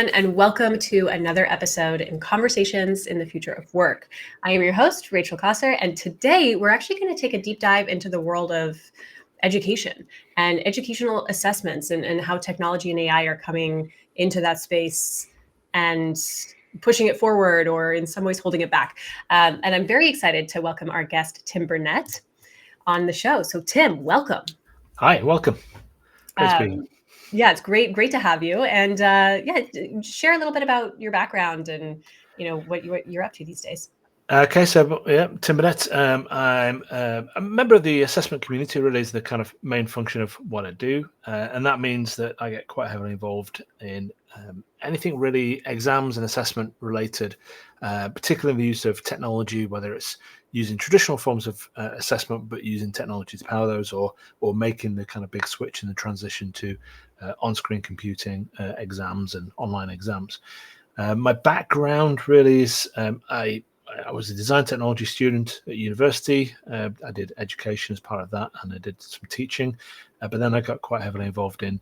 And welcome to another episode in Conversations in the Future of Work. I am your host, Rachel Cossar, and today we're actually going to take a deep dive into the world of education and educational assessments and how technology and AI are coming into that space and pushing it forward or in some ways holding it back. And I'm very excited to welcome our guest, Tim Burnett, on the show. So Tim, welcome. Hi, welcome. Great to be here. Yeah, it's great to have you. And share a little bit about your background and what you're up to these days. Okay, so yeah, Tim Burnett. I'm a member of the assessment community. Really, is the kind of main function of what I do, and that means that I get quite heavily involved in anything really exams and assessment related, particularly the use of technology, whether it's using traditional forms of assessment, but using technology to power those, or making the kind of big switch in the transition to on-screen computing exams and online exams. My background really is I was a design technology student at university. I did education as part of that, and I did some teaching. But then I got quite heavily involved in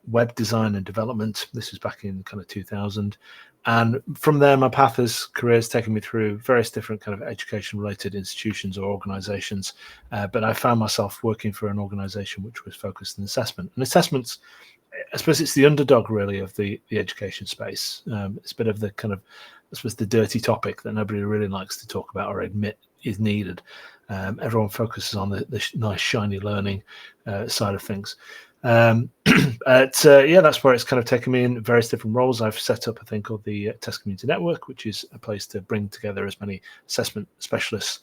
web design and development. This was back in kind of 2000. And from there, my career has taken me through various different kind of education-related institutions or organizations. But I found myself working for an organization which was focused on assessment. And assessments, I suppose it's the underdog really of the education space. It's a bit of the kind of, I suppose, the dirty topic that nobody really likes to talk about or admit is needed. Everyone focuses on the nice shiny learning side of things. That's where it's kind of taken me in various different roles. I've set up a thing called the Test Community Network, which is a place to bring together as many assessment specialists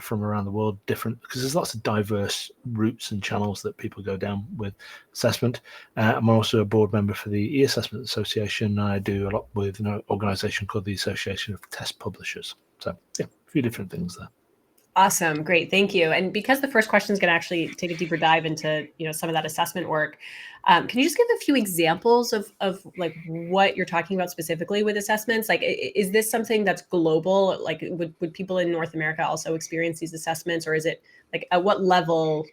from around the world, because there's lots of diverse routes and channels that people go down with assessment. I'm also a board member for the E-Assessment Association. I do a lot with an organization called the Association of Test Publishers. So yeah, a few different things there. Awesome. Great. Thank you. And because the first question is going to actually take a deeper dive into, some of that assessment work, can you just give a few examples of like what you're talking about specifically with assessments? Like, is this something that's global? Like, would people in North America also experience these assessments, or is it like at what level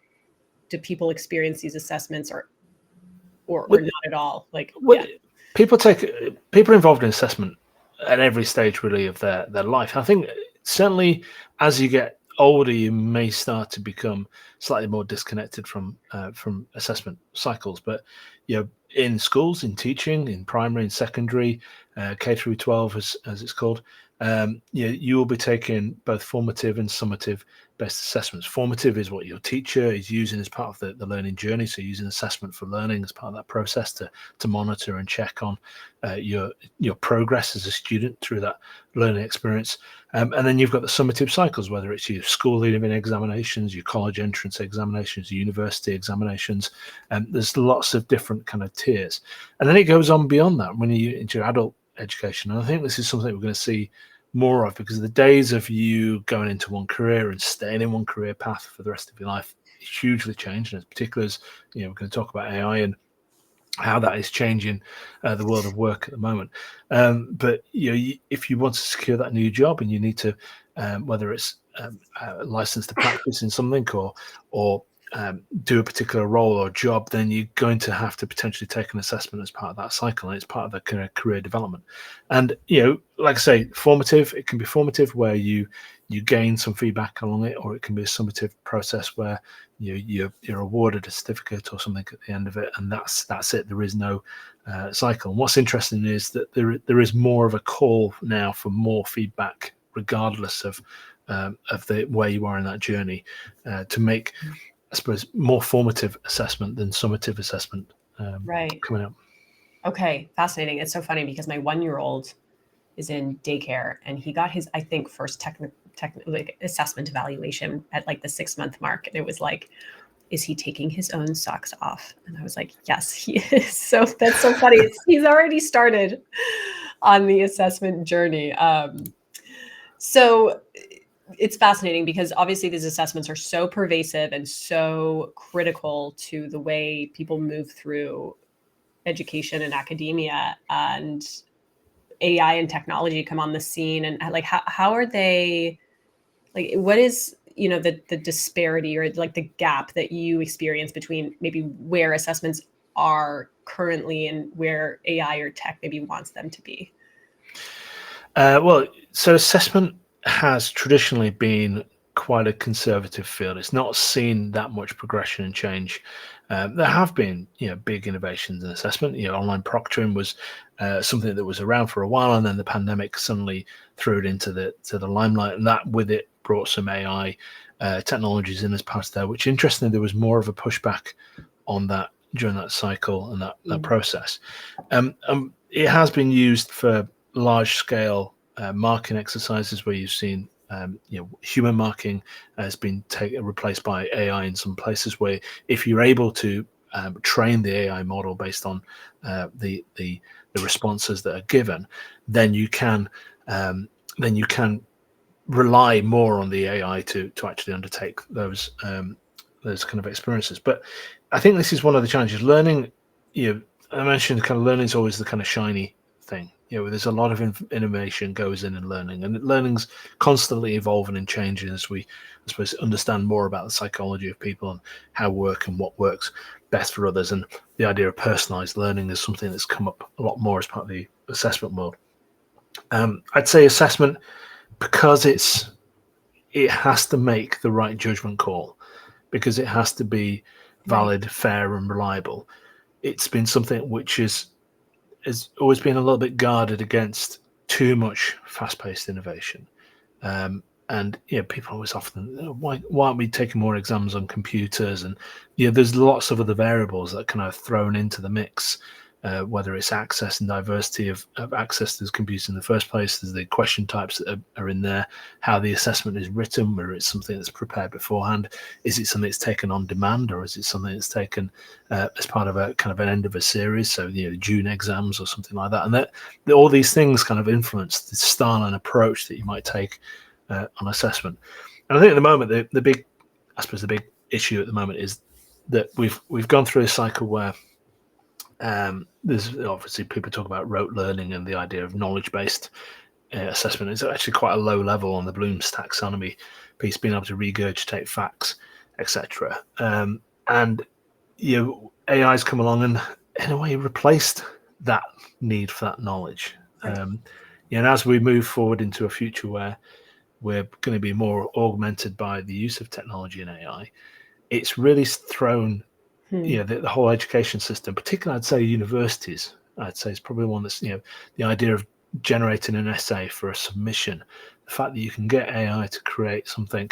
do people experience these assessments, or not at all? Like, people involved in assessment at every stage really of their life. I think certainly as you get older, you may start to become slightly more disconnected from assessment cycles. But in schools, in teaching, in primary and secondary, K through 12 as it's called, you will be taking both formative and summative based assessments. Formative is what your teacher is using as part of the learning journey, so using assessment for learning as part of that process to monitor and check on your progress as a student through that learning experience. And then you've got the summative cycles, whether it's your school leaving examinations, your college entrance examinations, university examinations. There's lots of different kind of tiers. And then it goes on beyond that when you into adult education. And I think this is something we're going to see more of, because the days of you going into one career and staying in one career path for the rest of your life is hugely changed. And particularly as we're going to talk about AI and how that is changing the world of work at the moment. But if you want to secure that new job and you need to, whether it's a license to practice in something or do a particular role or job, then you're going to have to potentially take an assessment as part of that cycle, and it's part of the kind of career development. And like I say, formative, it can be formative where you gain some feedback along it, or it can be a summative process where you're awarded a certificate or something at the end of it, and that's it. There is no cycle. And what's interesting is that there is more of a call now for more feedback, regardless of the where you are in that journey, to make, I suppose, more formative assessment than summative assessment coming up. Okay, fascinating. It's so funny because my 1-year-old is in daycare, and he got his, I think, first like assessment evaluation at like the 6-month mark, and it was like, is he taking his own socks off? And I was like, yes, he is. So that's so funny. He's already started on the assessment journey. So it's fascinating because obviously these assessments are so pervasive and so critical to the way people move through education and academia, and AI and technology come on the scene. And like, how are they, like, what is, the disparity or like the gap that you experience between maybe where assessments are currently and where AI or tech maybe wants them to be? Well, so assessment has traditionally been quite a conservative field. It's not seen that much progression and change. There have been, big innovations in assessment. Online proctoring was something that was around for a while, and then the pandemic suddenly threw it into the limelight, and that with it brought some AI technologies in as part of there. Which interestingly, there was more of a pushback on that during that cycle and that process. It has been used for large scale marking exercises where you've seen human marking has been replaced by AI in some places, where if you're able to train the AI model based on the responses that are given, then you can rely more on the AI to actually undertake those kind of experiences. But I think this is one of the challenges. Learning, I mentioned kind of learning is always the kind of shiny thing. There's a lot of innovation goes in learning, and learning's constantly evolving and changing as we, I suppose, understand more about the psychology of people and how work and what works best for others. And the idea of personalized learning is something that's come up a lot more as part of the assessment world. I'd say assessment, because it has to make the right judgment call, because it has to be valid, fair, and reliable. It's been something which has always been a little bit guarded against too much fast-paced innovation. And people always often, why aren't we taking more exams on computers? And there's lots of other variables that kind of thrown into the mix. Whether it's access and diversity of access to computers in the first place, there's the question types that are in there, how the assessment is written, whether it's something that's prepared beforehand, is it something that's taken on demand, or is it something that's taken as part of a kind of an end of a series, so June exams or something like that. And that all these things kind of influence the style and approach that you might take on assessment. And I think at the moment the big issue at the moment is that we've gone through a cycle where there's obviously people talk about rote learning, and the idea of knowledge-based assessment is actually quite a low level on the Bloom's taxonomy piece, being able to regurgitate facts, etc. And AI's come along and in a way replaced that need for that knowledge. Right. And as we move forward into a future where we're going to be more augmented by the use of technology and AI, it's really thrown the whole education system, particularly I'd say universities, is probably one that's, the idea of generating an essay for a submission, the fact that you can get AI to create something,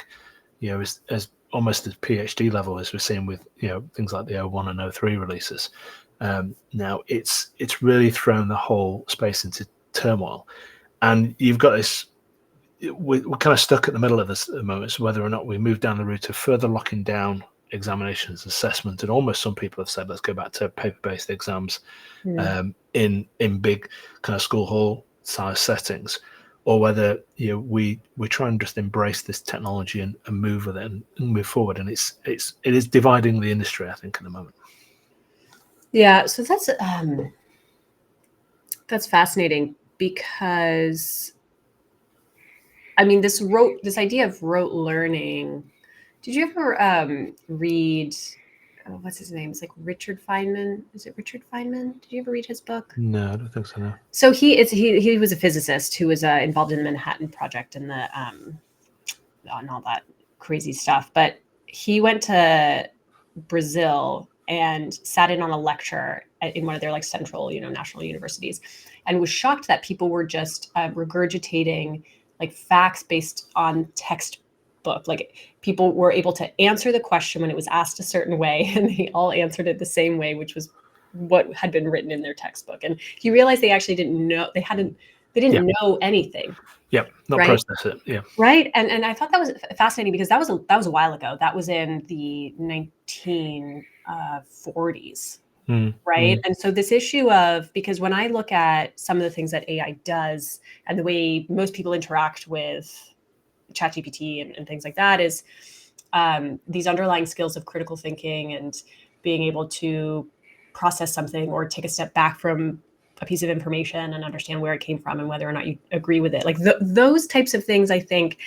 as almost as PhD level as we're seeing with, things like the O1 and O3 releases. Now it's really thrown the whole space into turmoil, and you've got this, we're kind of stuck at the middle of this at the moment, so whether or not we move down the route of further locking down examinations, assessment, and almost some people have said let's go back to paper-based exams in big kind of school hall size settings, or whether we try and just embrace this technology and move with it and move forward. And it is dividing the industry, I think, at the moment. Yeah, so that's fascinating, because I mean, this idea of rote learning. Did you ever read, what's his name? It's like Richard Feynman. Is it Richard Feynman? Did you ever read his book? No, I don't think so, no. So he was a physicist who was involved in the Manhattan Project and and all that crazy stuff. But he went to Brazil and sat in on a lecture in one of their central, national universities, and was shocked that people were just regurgitating facts based on textbook. People were able to answer the question when it was asked a certain way, and they all answered it the same way, which was what had been written in their textbook. And he realized they actually didn't know, they didn't know anything. Yep, not right? Process it. Yeah. Right. And I thought that was fascinating, because that was a while ago. That was in the 1940s. Right. And so this issue of, because when I look at some of the things that AI does and the way most people interact with ChatGPT and things like that, is these underlying skills of critical thinking and being able to process something or take a step back from a piece of information and understand where it came from and whether or not you agree with it. Those types of things, I think,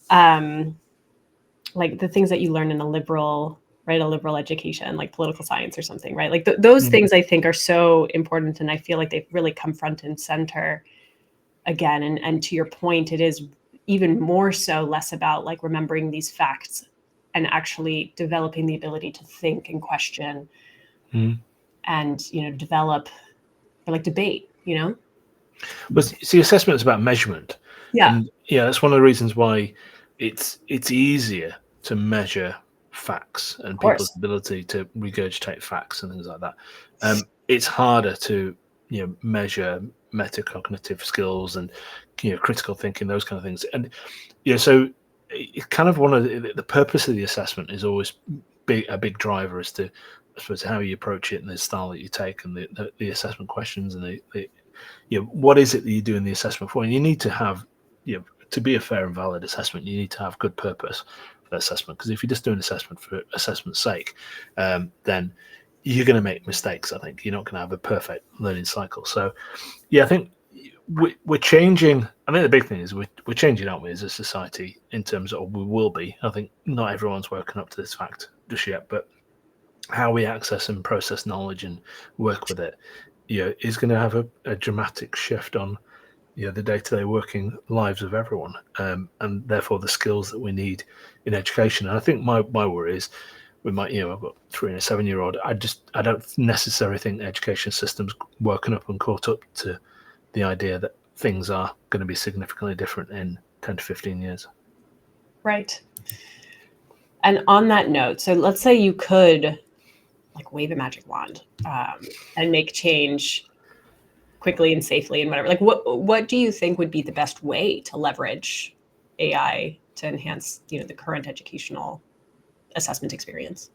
like the things that you learn in a liberal right? A liberal education, like political science or something, right? Like those things I think are so important. And I feel like they've really come front and center again. And to your point, it is even more so less about like remembering these facts and actually developing the ability to think and question and, you know, develop or like debate, you know? But see, assessment is about measurement. Yeah. And yeah, that's one of the reasons why it's easier to measure facts and Of people's course. ability to regurgitate facts and things like that. It's harder to measure metacognitive skills and critical thinking, those kind of things. And so it's kind of one of the purpose of the assessment is always a big driver as to, I suppose, how you approach it and the style that you take and the assessment questions and the what is it that you do in the assessment for? And you need to have, to be a fair and valid assessment, you need to have good purpose for that assessment. Because if you just do an assessment for assessment's sake, then you're going to make mistakes. I think you're not going to have a perfect learning cycle. So, yeah, I think we're changing. I think the big thing is we're changing, aren't we, as a society in terms of, or we will be. I think not everyone's woken up to this fact just yet, but how we access and process knowledge and work with it, is going to have a dramatic shift on, the day-to-day working lives of everyone, and therefore the skills that we need in education. And I think my worry is, we might, I've got 3 and a 7-year-old. I don't necessarily think the education system's woken up and caught up to the idea that things are going to be significantly different in 10 to 15 years. Right. And on that note, so let's say you could like wave a magic wand and make change quickly and safely and whatever. Like what do you think would be the best way to leverage AI to enhance, the current educational assessment experience?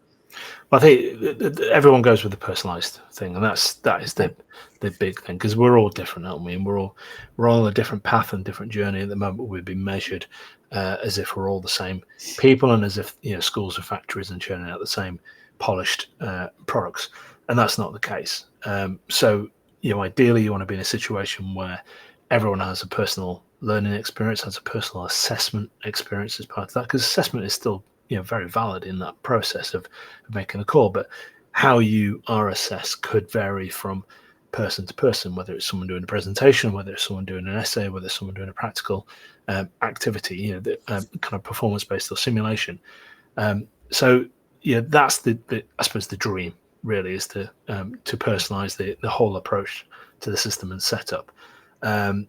Well, I think everyone goes with the personalized thing, and that is the big thing, because we're all different, aren't we? And we're all on a different path and different journey. At the moment, we've been measured as if we're all the same people, and as if schools are factories and churning out the same polished products, and that's not the case. So ideally, you want to be in a situation where everyone has a personal learning experience, has a personal assessment experience as part of that, because assessment is still very valid in that process of making a call. But how you are assessed could vary from person to person, whether it's someone doing a presentation, whether it's someone doing an essay, whether it's someone doing a practical activity, kind of performance-based or simulation. So that's the I suppose the dream really is to personalize the whole approach to the system and setup. How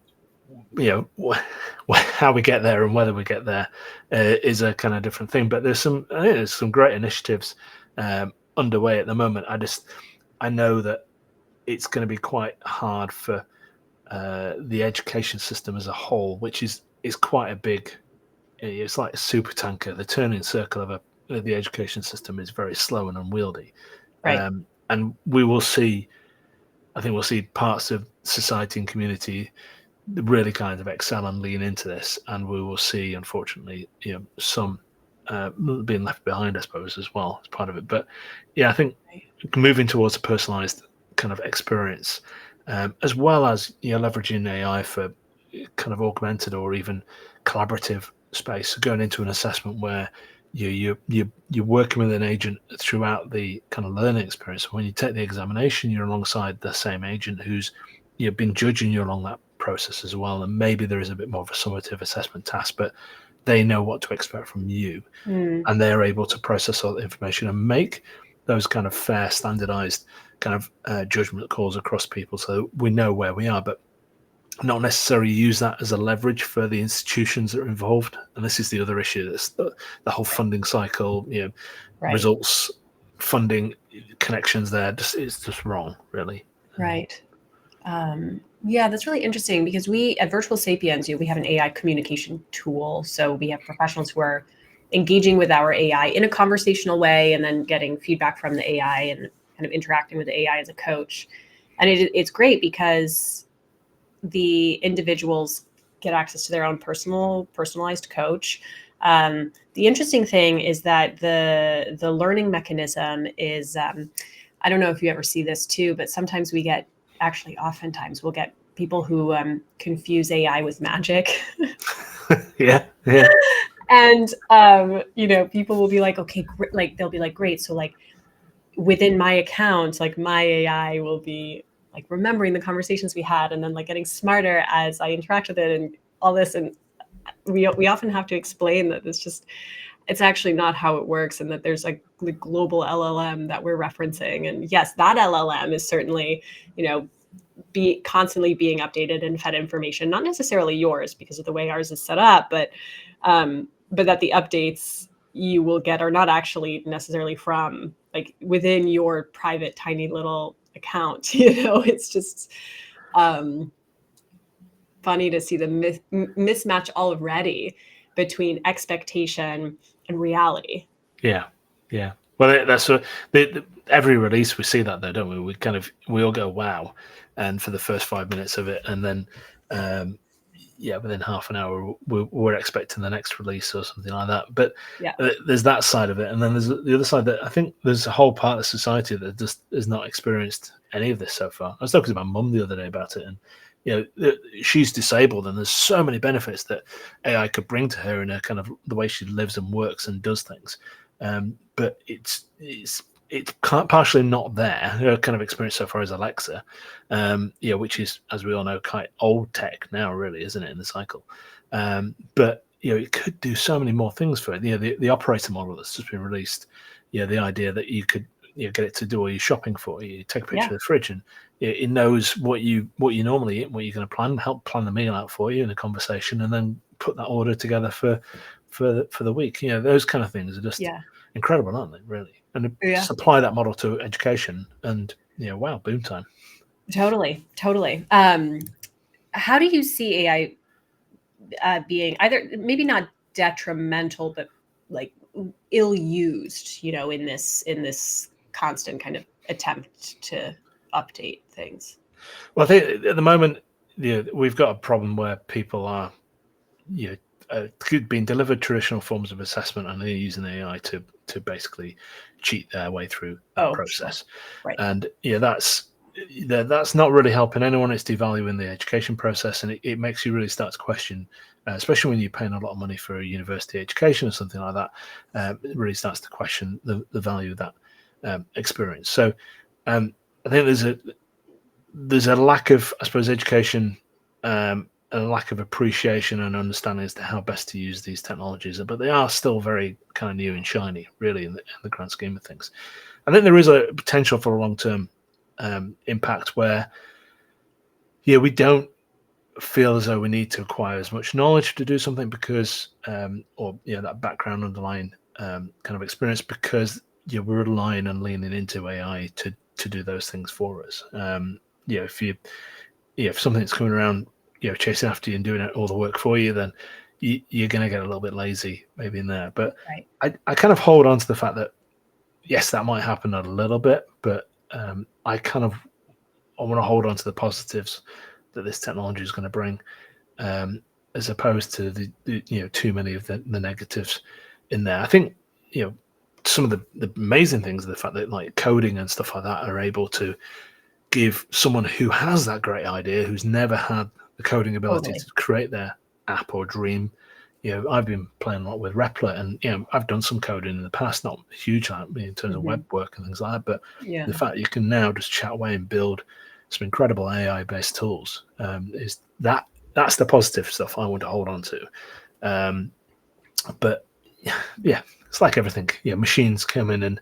we get there and whether we get there is a kind of different thing. But there's some great initiatives underway at the moment. I know that it's going to be quite hard for the education system as a whole, which is quite a big. It's like a super tanker. The turning circle of the education system is very slow and unwieldy, Right. and we will see. I think we'll see parts of society and community really kind of excel and lean into this, and we will see, unfortunately, some being left behind, I suppose, as well as part of it. But yeah, I think moving towards a personalized kind of experience, as well as leveraging AI for kind of augmented or even collaborative space, going into an assessment where you're working with an agent throughout the kind of learning experience. When you take the examination, you're alongside the same agent who's been judging you along that process as well, and maybe there is a bit more of a summative assessment task, but they know what to expect from you, and they're able to process all the information and make those kind of fair, standardized kind of judgment calls across people, so we know where we are, but not necessarily use that as a leverage for the institutions that are involved. And this is the other issue: that's the whole funding cycle, Right. results, funding connections. There, it's just wrong, really. Right. Yeah, that's really interesting, because we at Virtual Sapiens, we have an AI communication tool. So we have professionals who are engaging with our AI in a conversational way, and then getting feedback from the AI and kind of interacting with the AI as a coach. And it's great because the individuals get access to their own personalized coach. The interesting thing is that the learning mechanism is, I don't know if you ever see this too, but sometimes oftentimes we'll get people who confuse AI with magic. Yeah. And people will be like, okay, like they'll be like, great. So like within my account, like my AI will be like remembering the conversations we had and then like getting smarter as I interact with it and all this. And we often have to explain that it's actually not how it works, and that there's like the global LLM that we're referencing. And yes, that LLM is certainly, be constantly being updated and fed information, not necessarily yours because of the way ours is set up, but that the updates you will get are not actually necessarily from like within your private tiny little account. It's just funny to see the mismatch already between expectation and reality. Yeah, yeah. Well, that's every release we see that though, don't we? We all go wow, and for the first 5 minutes of it, and then within half an hour we're expecting the next release or something like that. But Yeah, there's that side of it, and then there's the other side that I think there's a whole part of society that just has not experienced any of this so far. I was talking to my mum the other day about it, and she's disabled, and there's so many benefits that AI could bring to her in a kind of the way she lives and works and does things. But it's partially not there. Her kind of experience so far is Alexa, which is, as we all know, quite old tech now, really, isn't it, in the cycle? But it could do so many more things for it. The operator model that's just been released. The idea that you could get it to do all your shopping for you. You take a picture of the fridge, and it knows what you normally eat, what you're going to plan, help plan the meal out for you in a conversation, and then put that order together for the week. Those kind of things are just incredible, aren't they? Really, and just apply that model to education, and wow, boom time. Totally. How do you see AI being either maybe not detrimental, but like ill used, in this constant kind of attempt to update things? Well, I think at the moment, we've got a problem where people are, being delivered traditional forms of assessment, and they're using AI to basically cheat their way through that process. Sure. Right. And that's not really helping anyone. It's devaluing the education process, and it makes you really start to question, especially when you're paying a lot of money for a university education or something like that. It really starts to question the value of that experience. So I think there's a lack of, I suppose, education, a lack of appreciation and understanding as to how best to use these technologies, but they are still very kind of new and shiny, really, in the grand scheme of things. I think there is a potential for a long-term impact where, we don't feel as though we need to acquire as much knowledge to do something because, that background underlying kind of experience, because we're relying and leaning into AI to do those things for us. If something's coming around, chasing after you and doing all the work for you, then you're going to get a little bit lazy maybe in there. But I kind of hold on to the fact that yes, that might happen a little bit, but I want to hold on to the positives that this technology is going to bring, as opposed to the too many of the negatives in there. I think some of the amazing things are the fact that like coding and stuff like that are able to give someone who has that great idea, who's never had the coding ability to create their app or dream. I've been playing a lot with Replit, and I've done some coding in the past, not huge in terms of web work and things like that, but the fact you can now just chat away and build some incredible AI-based tools that's the positive stuff I want to hold on to. But it's like everything. Machines come in, and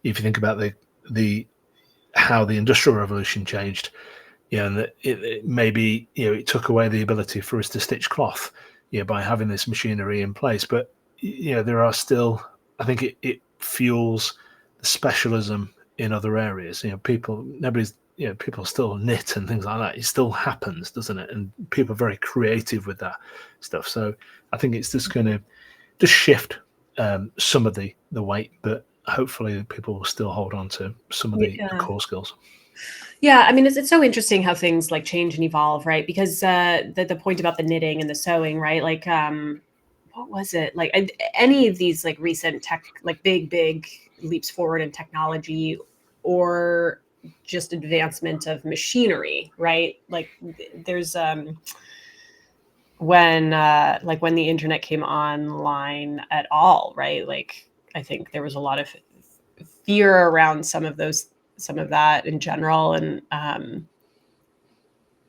if you think about the how the Industrial Revolution changed, and that it maybe it took away the ability for us to stitch cloth, by having this machinery in place. But there are still, I think it fuels the specialism in other areas. People still knit and things like that. It still happens, doesn't it? And people are very creative with that stuff. So I think it's just going to just shift some of the weight, but hopefully people will still hold on to some of the core skills. Yeah, I mean, it's so interesting how things like change and evolve, right? Because the point about the knitting and the sewing, right? Like, what was it? Like any of these like recent tech, like big leaps forward in technology, or just advancement of machinery, right? Like there's when when the internet came online at all, right? Like I think there was a lot of fear around some of that in general, and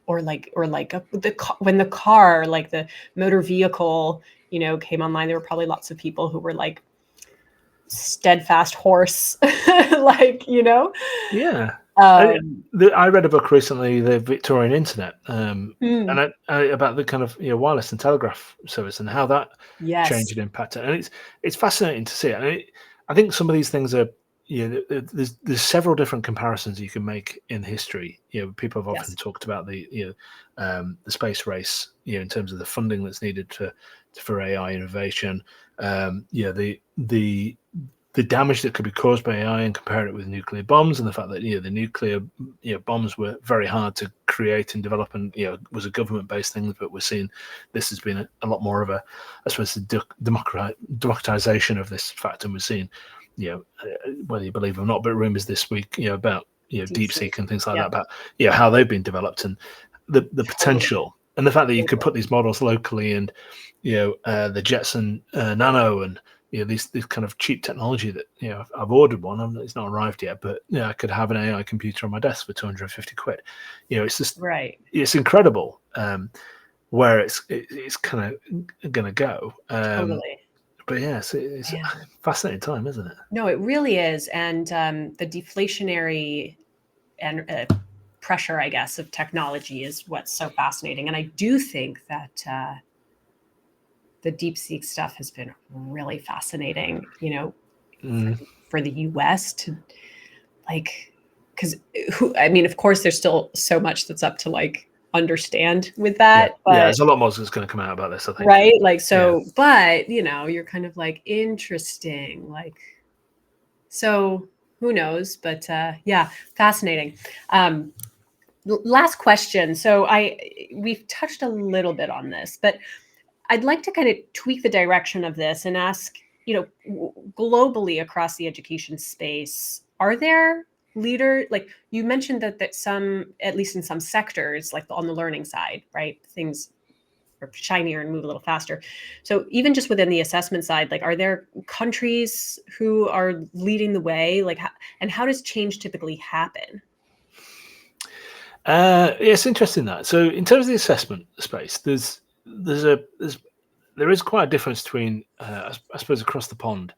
when the car, like the motor vehicle, came online, there were probably lots of people who were like steadfast horse, Yeah. Um, I read a book recently, The Victorian Internet, and mm, about the kind of wireless and telegraph service and how that yes, changed and impacted. And it's fascinating to see it. And I think some of these things are, there's several different comparisons you can make in history. People have often yes, talked about the space race, in terms of the funding that's needed for AI innovation. The damage that could be caused by AI, and compare it with nuclear bombs, and the fact that the nuclear bombs were very hard to create and develop, and was a government-based thing. But we're seeing this has been a lot more of a, I suppose, the democratization of this fact, and we're seeing, whether you believe or not, but rumors this week, about deep sea, DeepSeek and things like yeah, that, about how they've been developed, and the totally, potential, and the fact that you could totally. put these models locally, and the Jetson Nano, and this kind of cheap technology that I've ordered one. It's not arrived yet, but I could have an AI computer on my desk for 250 quid. It's just Right, it's incredible, where it's kind of going to go. totally. But yeah, it's a Yeah. fascinating time, isn't it? No, it really is, and the deflationary and pressure, I guess, of technology is what's so fascinating. And I do think that the DeepSeek stuff has been really fascinating, Mm. for the US to like, because I mean, of course, there's still so much that's up to like understand with Yeah, that, yeah. but There's a lot more that's going to come out about this, I think. right, like, Yeah. so, but you're kind of like interesting, like, so who knows, but yeah, fascinating. um Last question. So we've touched a little bit on this, but I'd like to kind of tweak the direction of this and ask, globally across the education space, are there like you mentioned that some, at least in some sectors, like on the learning side, right? Things are shinier and move a little faster. So even just within the assessment side, like, are there countries who are leading the way? Like, and how does change typically happen? Yeah, it's interesting that. So in terms of the assessment space, there is quite a difference between, I suppose, across the pond,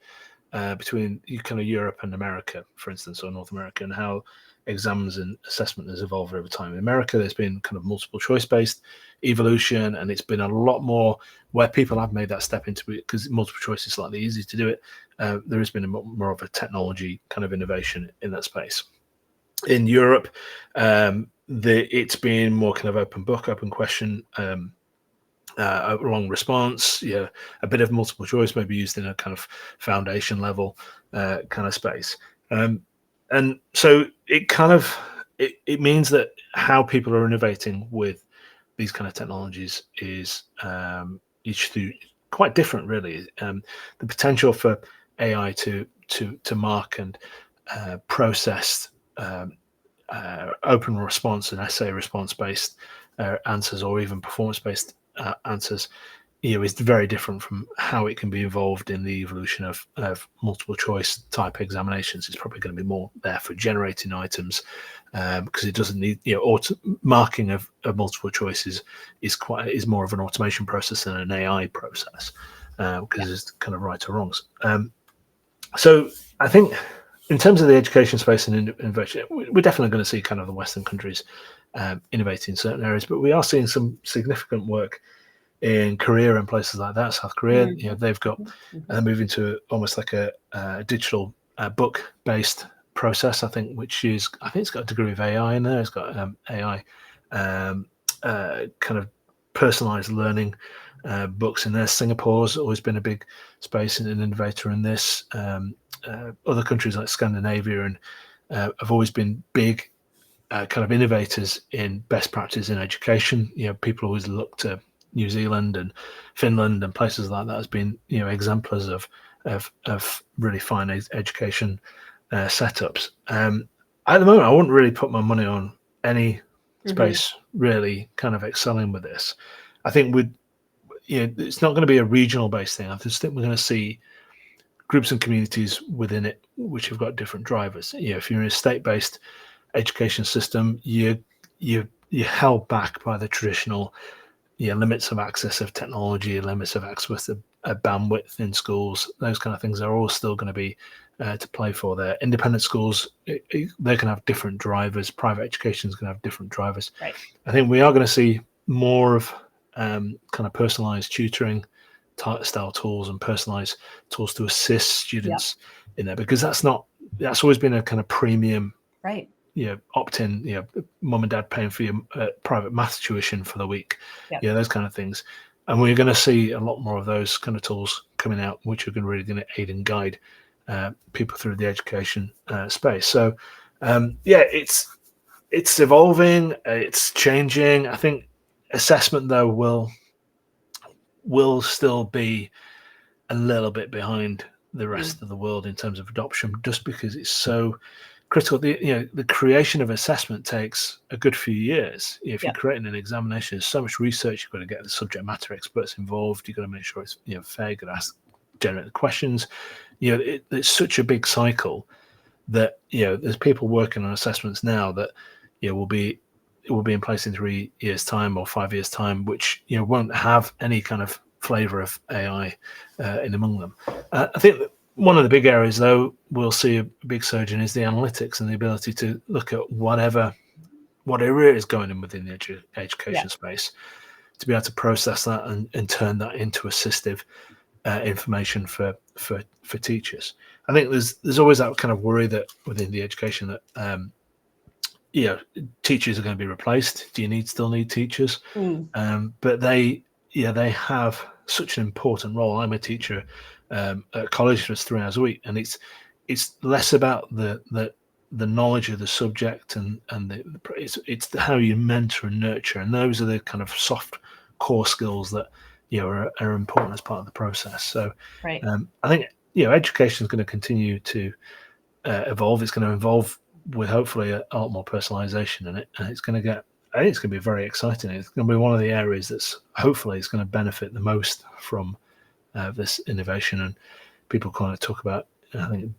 between kind of Europe and America, for instance, or North America, and how exams and assessment has evolved over time. In America, there's been kind of multiple choice based evolution, and it's been a lot more where people have made that step into it because multiple choice is slightly easy to do it. There has been more of a technology kind of innovation in that space. In Europe, it's been more kind of open book, open question, a long response, a bit of multiple choice, maybe used in a kind of foundation level kind of space. And so it means that how people are innovating with these kind of technologies is each through quite different, really. The potential for AI to mark and process open response and essay response based answers, or even performance based answers, is very different from how it can be involved in the evolution of multiple choice type examinations. It's probably going to be more there for generating items, because it doesn't need, marking of multiple choices is more of an automation process than an AI process, because it's kind of right or wrongs. So I think in terms of the education space and innovation, we're definitely going to see kind of the Western countries innovating in certain areas, but we are seeing some significant work in Korea and places like that. South Korea, they've got moving to almost like a digital book-based process. I think it's got a degree of AI in there. It's got AI kind of personalized learning books in there. Singapore's always been a big space and an innovator in this. Other countries like Scandinavia and have always been big kind of innovators in best practice in education. People always look to New Zealand and Finland and places like that as being exemplars of really fine education setups. At the moment, I wouldn't really put my money on any space really kind of excelling with this. I think it's not going to be a regional based thing. I just think we're going to see groups and communities within it which have got different drivers. If you're in a state-based education system, you're held back by the traditional limits of access of technology, limits of access of bandwidth in schools. Those kind of things are all still going to be to play for there. Independent schools, they can have different drivers. Private education is going to have different drivers. Right. I think we are going to see more of kind of personalized tutoring style tools and personalized tools to assist students in there, because that's always been a kind of premium, right? Opt-in, mum and dad paying for your private maths tuition for the week, those kind of things. And we're going to see a lot more of those kind of tools coming out, which are really going to aid and guide people through the education space. So, it's evolving, it's changing. I think assessment, though, will still be a little bit behind the rest of the world in terms of adoption, just because it's so critical. The creation of assessment takes a good few years. If you're creating an examination, there's so much research. You've got to get the subject matter experts involved. You've got to make sure it's fair. You've got to ask generate the questions. It's such a big cycle that there's people working on assessments now that will be in place in 3 years' time or 5 years' time, which won't have any kind of flavor of AI in among them. I think that one of the big areas, though, we'll see a big surge in is the analytics and the ability to look at whatever is going on within the education space, to be able to process that and turn that into assistive information for teachers. I think there's always that kind of worry that within the education that teachers are going to be replaced. Do you still need teachers? But they have such an important role. I'm a teacher at college for 3 hours a week, and it's less about the knowledge of the subject and it's how you mentor and nurture, and those are the kind of soft core skills that are important as part of the process. So I think education is going to continue to evolve. It's going to evolve with hopefully a lot more personalization in it, and it's going to I think it's going to be very exciting. It's going to be one of the areas that's hopefully is going to benefit the most from this innovation. And people kind of talk about, I think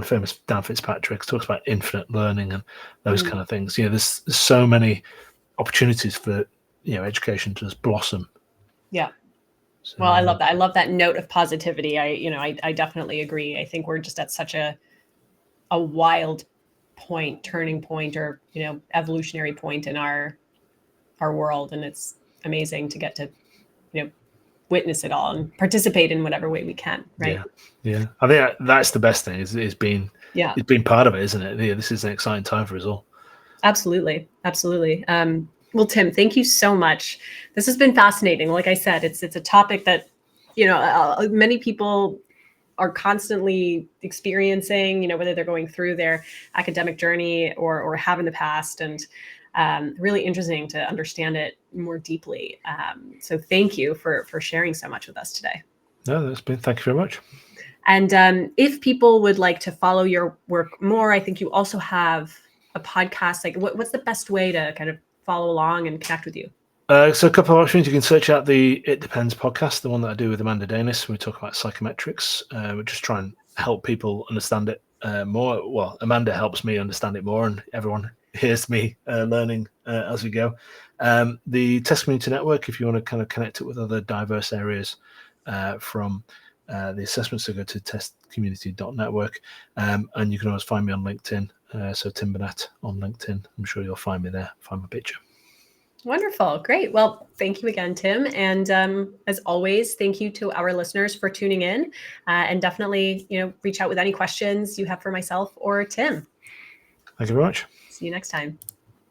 famous Dan Fitzpatrick talks about infinite learning and those kind of things. There's so many opportunities for education to just blossom. Yeah. So, well, I love that. I love that note of positivity. I definitely agree. I think we're just at such a wild turning point, or evolutionary point in our world, and it's amazing to get to witness it all and participate in whatever way we can. Right? Yeah. I think that's the best thing is being part of it, isn't it? This is an exciting time for us all. Absolutely. Well, Tim, thank you so much. This has been fascinating. Like I said, it's a topic that many people are constantly experiencing, whether they're going through their academic journey or have in the past, and really interesting to understand it more deeply. So thank you for sharing so much with us today. No, thank you very much. And if people would like to follow your work more, I think you also have a podcast. Like what's the best way to kind of follow along and connect with you? So a couple of options. You can search out the It Depends podcast, the one that I do with Amanda Danis. We talk about psychometrics. We just try and help people understand it more. Well, Amanda helps me understand it more, and everyone hears me learning as we go. The Test Community Network, if you want to kind of connect it with other diverse areas from the assessments, so go to testcommunity.network. And you can always find me on LinkedIn. So Tim Burnett on LinkedIn. I'm sure you'll find me there, find my picture. Wonderful. Great. Well, thank you again, Tim. And as always, thank you to our listeners for tuning in, and definitely, reach out with any questions you have for myself or Tim. Thank you very much. See you next time.